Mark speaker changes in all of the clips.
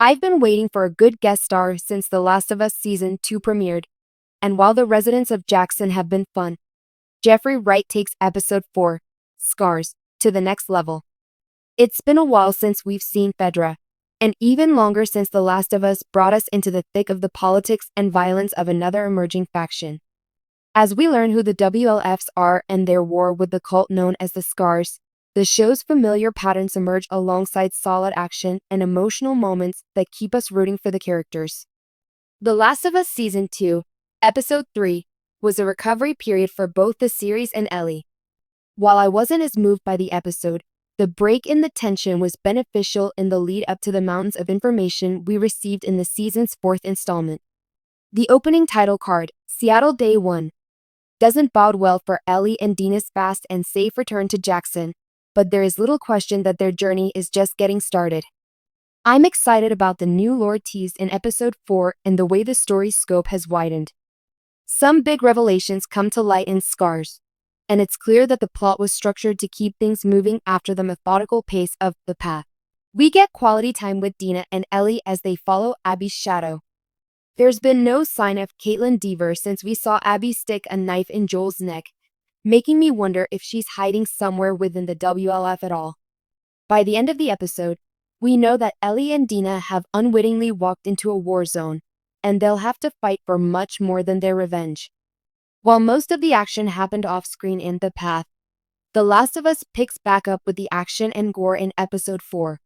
Speaker 1: I've been waiting for a good guest star since The Last of Us Season 2 premiered, and while the residents of Jackson have been fun, Jeffrey Wright takes Episode 4, Scars, to the next level. It's been a while since we've seen Fedra, and even longer since The Last of Us brought us into the thick of the politics and violence of another emerging faction. As we learn who the WLFs are and their war with the cult known as the Scars, the show's familiar patterns emerge alongside solid action and emotional moments that keep us rooting for the characters. The Last of Us Season 2, Episode 3, was a recovery period for both the series and Ellie. While I wasn't as moved by the episode, the break in the tension was beneficial in the lead up to the mountains of information we received in the season's fourth installment. The opening title card, Seattle Day 1, doesn't bode well for Ellie and Dina's fast and safe return to Jackson, but there is little question that their journey is just getting started. I'm excited about the new lore teased in Episode 4 and the way the story's scope has widened. Some big revelations come to light in Scars, and it's clear that the plot was structured to keep things moving after the methodical pace of The Path. We get quality time with Dina and Ellie as they follow Abby's shadow. There's been no sign of Caitlin Deaver since we saw Abby stick a knife in Joel's neck, making me wonder if she's hiding somewhere within the WLF at all. By the end of the episode, we know that Ellie and Dina have unwittingly walked into a war zone, and they'll have to fight for much more than their revenge. While most of the action happened off-screen in The Path, The Last of Us picks back up with the action and gore in Episode 4.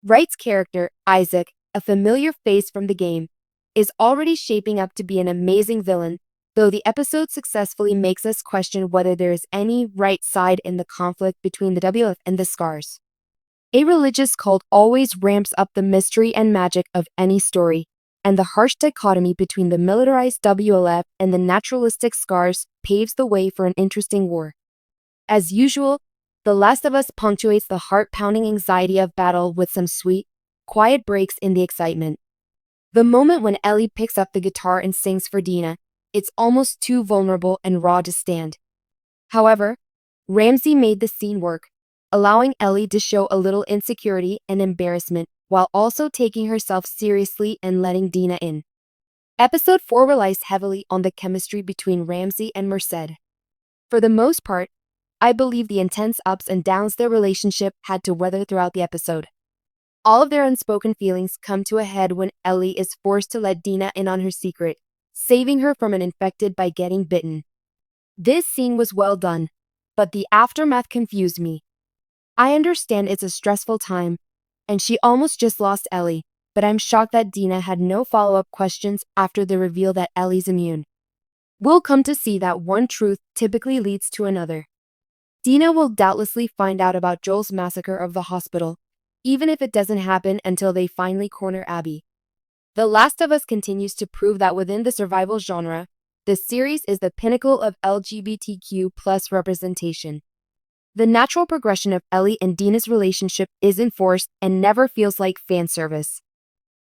Speaker 1: Wright's character, Isaac, a familiar face from the game, is already shaping up to be an amazing villain, though the episode successfully makes us question whether there is any right side in the conflict between the WLF and the Scars. A religious cult always ramps up the mystery and magic of any story, and the harsh dichotomy between the militarized WLF and the naturalistic Scars paves the way for an interesting war. As usual, The Last of Us punctuates the heart-pounding anxiety of battle with some sweet, quiet breaks in the excitement. The moment when Ellie picks up the guitar and sings for Dina, it's almost too vulnerable and raw to stand. However, Ramsey made the scene work, allowing Ellie to show a little insecurity and embarrassment while also taking herself seriously and letting Dina in. Episode 4 relies heavily on the chemistry between Ramsey and Merced. For the most part, I believe the intense ups and downs their relationship had to weather throughout the episode. All of their unspoken feelings come to a head when Ellie is forced to let Dina in on her secret, saving her from an infected by getting bitten. This scene was well done, but the aftermath confused me. I understand it's a stressful time, and she almost just lost Ellie, but I'm shocked that Dina had no follow-up questions after the reveal that Ellie's immune. We'll come to see that one truth typically leads to another. Dina will doubtlessly find out about Joel's massacre of the hospital, even if it doesn't happen until they finally corner Abby. The Last of Us continues to prove that within the survival genre, the series is the pinnacle of LGBTQ+ representation. The natural progression of Ellie and Dina's relationship isn't forced and never feels like fan service.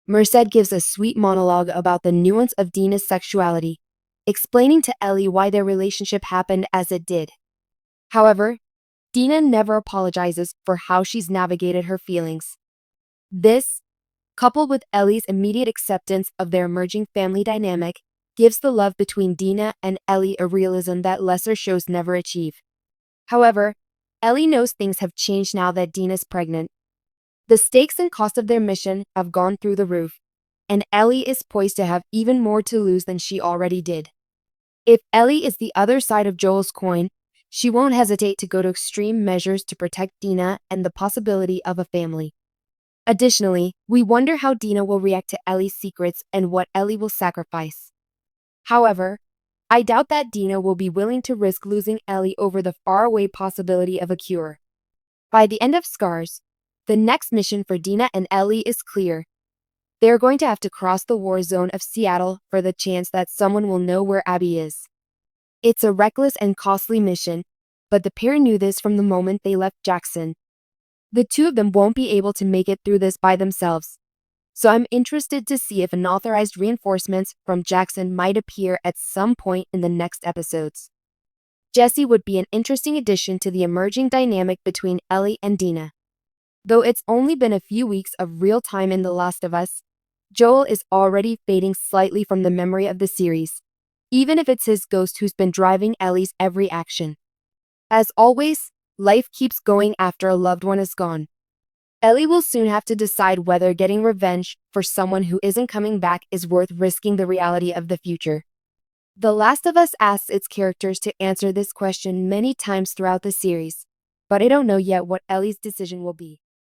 Speaker 1: Merced gives a sweet monologue about the nuance of Dina's sexuality, explaining to Ellie why their relationship happened as it did. However, Dina never apologizes for how she's navigated her feelings. This, coupled with Ellie's immediate acceptance of their emerging family dynamic, gives the love between Dina and Ellie a realism that lesser shows never achieve. However, Ellie knows things have changed now that Dina's pregnant. The stakes and cost of their mission have gone through the roof, and Ellie is poised to have even more to lose than she already did. If Ellie is the other side of Joel's coin, she won't hesitate to go to extreme measures to protect Dina and the possibility of a family. Additionally, we wonder how Dina will react to Ellie's secrets and what Ellie will sacrifice. However, I doubt that Dina will be willing to risk losing Ellie over the faraway possibility of a cure. By the end of Scars, the next mission for Dina and Ellie is clear. They're going to have to cross the war zone of Seattle for the chance that someone will know where Abby is. It's a reckless and costly mission, but the pair knew this from the moment they left Jackson. The two of them won't be able to make it through this by themselves, so I'm interested to see if unauthorized reinforcements from Jackson might appear at some point in the next episodes. Jesse would be an interesting addition to the emerging dynamic between Ellie and Dina. Though it's only been a few weeks of real time in The Last of Us, Joel is already fading slightly from the memory of the series, even if it's his ghost who's been driving Ellie's every action. As always, life keeps going after a loved one is gone. Ellie will soon have to decide whether getting revenge for someone who isn't coming back is worth risking the reality of the future. The Last of Us asks its characters to answer this question many times throughout the series, but I don't know yet what Ellie's decision will be.